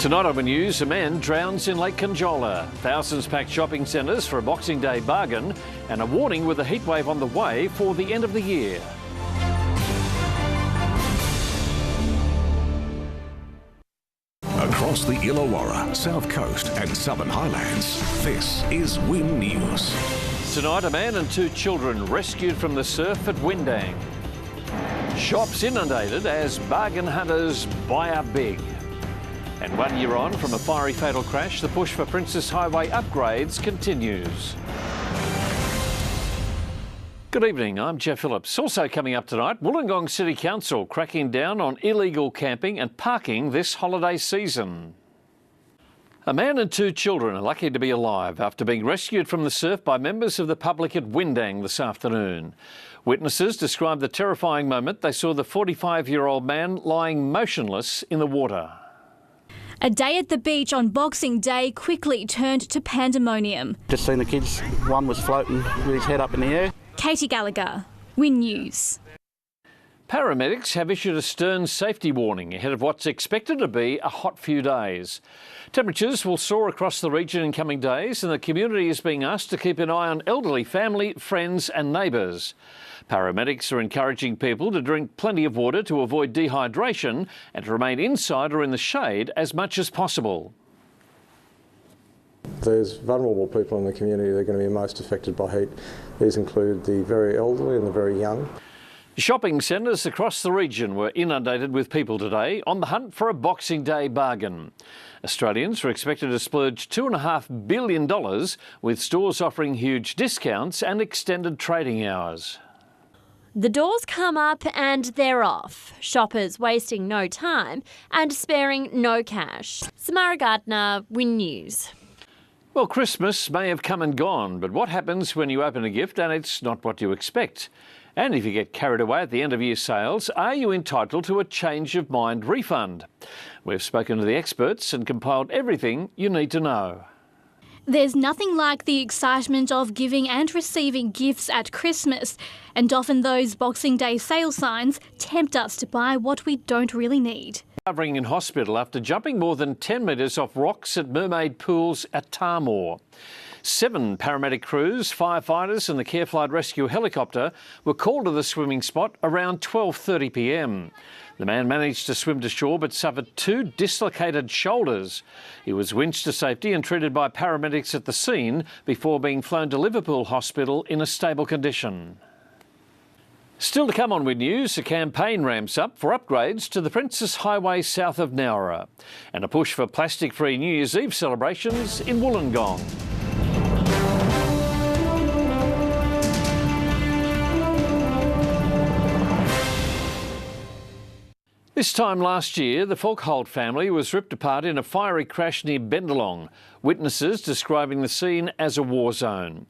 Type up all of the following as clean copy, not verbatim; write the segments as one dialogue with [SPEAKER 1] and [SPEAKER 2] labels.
[SPEAKER 1] Tonight on the news, a man drowns in Lake Conjola. Thousands packed shopping centres for a Boxing Day bargain, and a warning with a heatwave on the way for the end of the year.
[SPEAKER 2] Across the Illawarra, South Coast and Southern Highlands, this is Win News.
[SPEAKER 1] Tonight, a man and two children rescued from the surf at Windang. Shops inundated as bargain hunters buy up big. And 1 year on from a fiery fatal crash, the push for Princess Highway upgrades continues. Good evening, I'm Geoff Phillips. Also coming up tonight, Wollongong City Council cracking down on illegal camping and parking this holiday season. A man and two children are lucky to be alive after being rescued from the surf by members of the public at Windang this afternoon. Witnesses described the terrifying moment they saw the 45-year-old man lying motionless in the water.
[SPEAKER 3] A day at the beach on Boxing Day quickly turned to pandemonium.
[SPEAKER 4] Just seen the kids, one was floating with his head up in the air.
[SPEAKER 3] Katie Gallagher, Win News.
[SPEAKER 1] Paramedics have issued a stern safety warning ahead of what's expected to be a hot few days. Temperatures will soar across the region in coming days, and the community is being asked to keep an eye on elderly family, friends and neighbours. Paramedics are encouraging people to drink plenty of water to avoid dehydration and to remain inside or in the shade as much as possible.
[SPEAKER 5] There's vulnerable people in the community that are going to be most affected by heat. These include the very elderly and the very young.
[SPEAKER 1] Shopping centres across the region were inundated with people today on the hunt for a Boxing Day bargain. Australians are expected to splurge $2.5 billion, with stores offering huge discounts and extended trading hours.
[SPEAKER 6] The doors come up and they're off. Shoppers wasting no time and sparing no cash. Samara Gardner, Win News.
[SPEAKER 1] Well, Christmas may have come and gone, but what happens when you open a gift and it's not what you expect? And if you get carried away at the end of year sales, are you entitled to a change of mind refund? We've spoken to the experts and compiled everything you need to know.
[SPEAKER 3] There's nothing like the excitement of giving and receiving gifts at Christmas, and often those Boxing Day sale signs tempt us to buy what we don't really need.
[SPEAKER 1] Recovering in hospital after jumping more than 10 metres off rocks at Mermaid Pools at Tarmore. 7 paramedic crews, firefighters and the Careflight rescue helicopter were called to the swimming spot around 12:30 p.m. The man managed to swim to shore but suffered 2 dislocated shoulders. He was winched to safety and treated by paramedics at the scene before being flown to Liverpool Hospital in a stable condition. Still to come on Win News, a campaign ramps up for upgrades to the Princess Highway south of Nowra, and a push for plastic-free New Year's Eve celebrations in Wollongong. This time last year, the Falkholt family was ripped apart in a fiery crash near Bendalong, witnesses describing the scene as a war zone.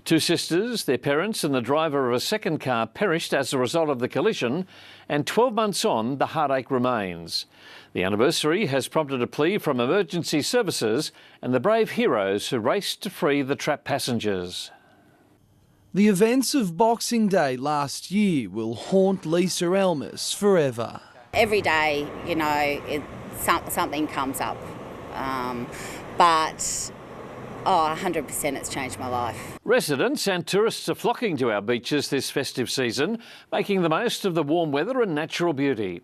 [SPEAKER 1] 2 sisters, their parents and the driver of a second car perished as a result of the collision, and 12 months on, the heartache remains. The anniversary has prompted a plea from emergency services and the brave heroes who raced to free the trapped passengers.
[SPEAKER 7] The events of Boxing Day last year will haunt Lisa Elmas forever.
[SPEAKER 8] Every day, you know, something comes up, but 100% it's changed my life.
[SPEAKER 1] Residents and tourists are flocking to our beaches this festive season, making the most of the warm weather and natural beauty.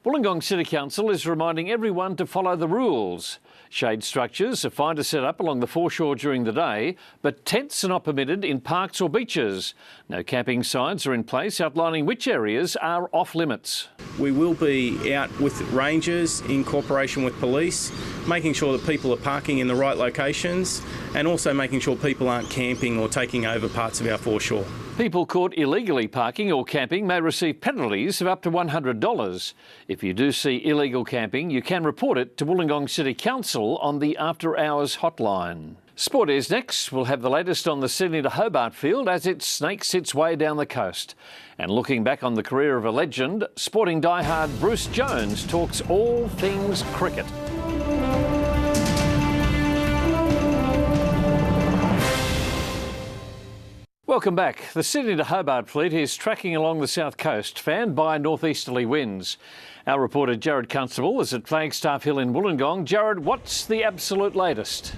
[SPEAKER 1] Wollongong City Council is reminding everyone to follow the rules. Shade structures are fine to set up along the foreshore during the day, but tents are not permitted in parks or beaches. No camping signs are in place outlining which areas are off limits.
[SPEAKER 9] We will be out with rangers in cooperation with police, making sure that people are parking in the right locations and also making sure people aren't camping or taking over parts of our foreshore.
[SPEAKER 1] People caught illegally parking or camping may receive penalties of up to $100. If you do see illegal camping, you can report it to Wollongong City Council on the After Hours hotline. Sport is next. We'll have the latest on the Sydney to Hobart field as it snakes its way down the coast. And looking back on the career of a legend, sporting diehard Bruce Jones talks all things cricket. Welcome back. The Sydney to Hobart fleet is tracking along the south coast, fanned by northeasterly winds. Our reporter Jared Constable is at Flagstaff Hill in Wollongong. Jared, what's the absolute latest?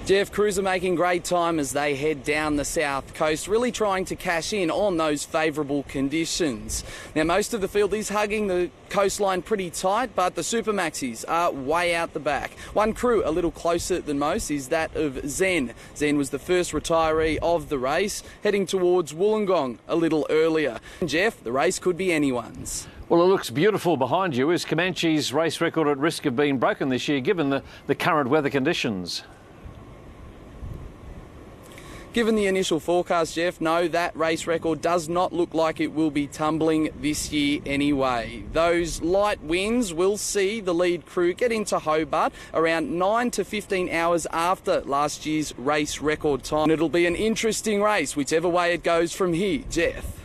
[SPEAKER 7] Geoff, crews are making great time as they head down the south coast, really trying to cash in on those favourable conditions. Now, most of the field is hugging the coastline pretty tight, but the Supermaxis are way out the back. One crew a little closer than most is that of Zen. Zen was the first retiree of the race, heading towards Wollongong a little earlier. And Geoff, the race could be anyone's.
[SPEAKER 1] Well, it looks beautiful behind you. Is Comanche's race record at risk of being broken this year, given the current weather conditions?
[SPEAKER 7] Given the initial forecast, Geoff, no, that race record does not look like it will be tumbling this year anyway. Those light winds will see the lead crew get into Hobart around 9 to 15 hours after last year's race record time. It'll be an interesting race, whichever way it goes from here. Geoff.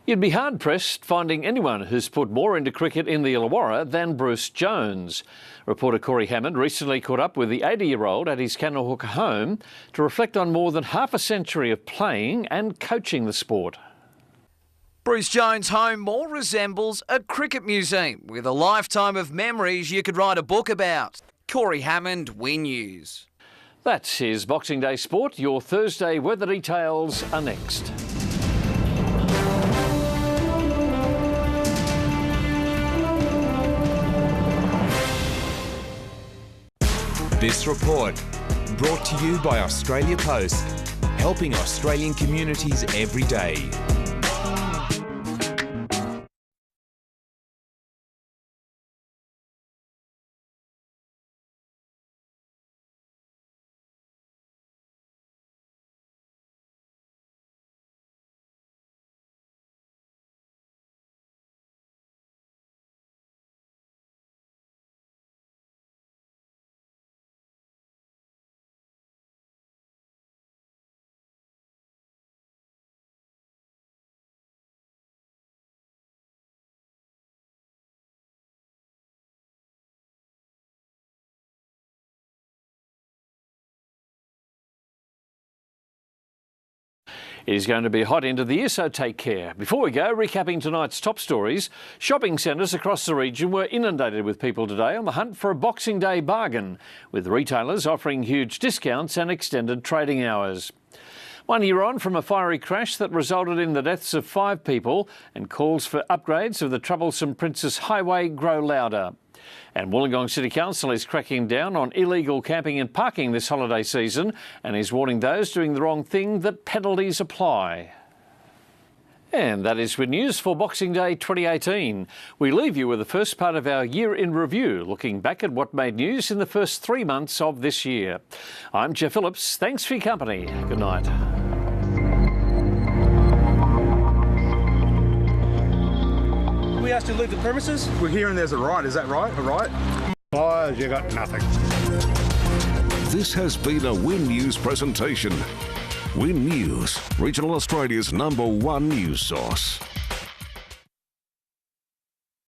[SPEAKER 1] You'd be hard-pressed finding anyone who's put more into cricket in the Illawarra than Bruce Jones. Reporter Corey Hammond recently caught up with the 80-year-old at his Kanawhooka home to reflect on more than half a century of playing and coaching the sport.
[SPEAKER 10] Bruce Jones' home more resembles a cricket museum with a lifetime of memories you could write a book about. Corey Hammond, WIN News.
[SPEAKER 1] That is Boxing Day Sport. Your Thursday weather details are next.
[SPEAKER 11] This report brought to you by Australia Post, helping Australian communities every day.
[SPEAKER 1] It is going to be hot end of the year, so take care. Before we go, recapping tonight's top stories, shopping centres across the region were inundated with people today on the hunt for a Boxing Day bargain, with retailers offering huge discounts and extended trading hours. 1 year on from a fiery crash that resulted in the deaths of 5 people, and calls for upgrades of the troublesome Princess Highway grow louder. And Wollongong City Council is cracking down on illegal camping and parking this holiday season and is warning those doing the wrong thing that penalties apply. And that is WIN News for Boxing Day 2018. We leave you with the first part of our year in review, looking back at what made news in the first 3 months of this year. I'm Geoff Phillips. Thanks for your company. Good night.
[SPEAKER 12] We asked you to leave the premises? We're hearing there's a riot. Is that right? A riot?
[SPEAKER 13] Oh, you got nothing.
[SPEAKER 2] This has been a WIN News presentation. WIN News, Regional Australia's #1 news source.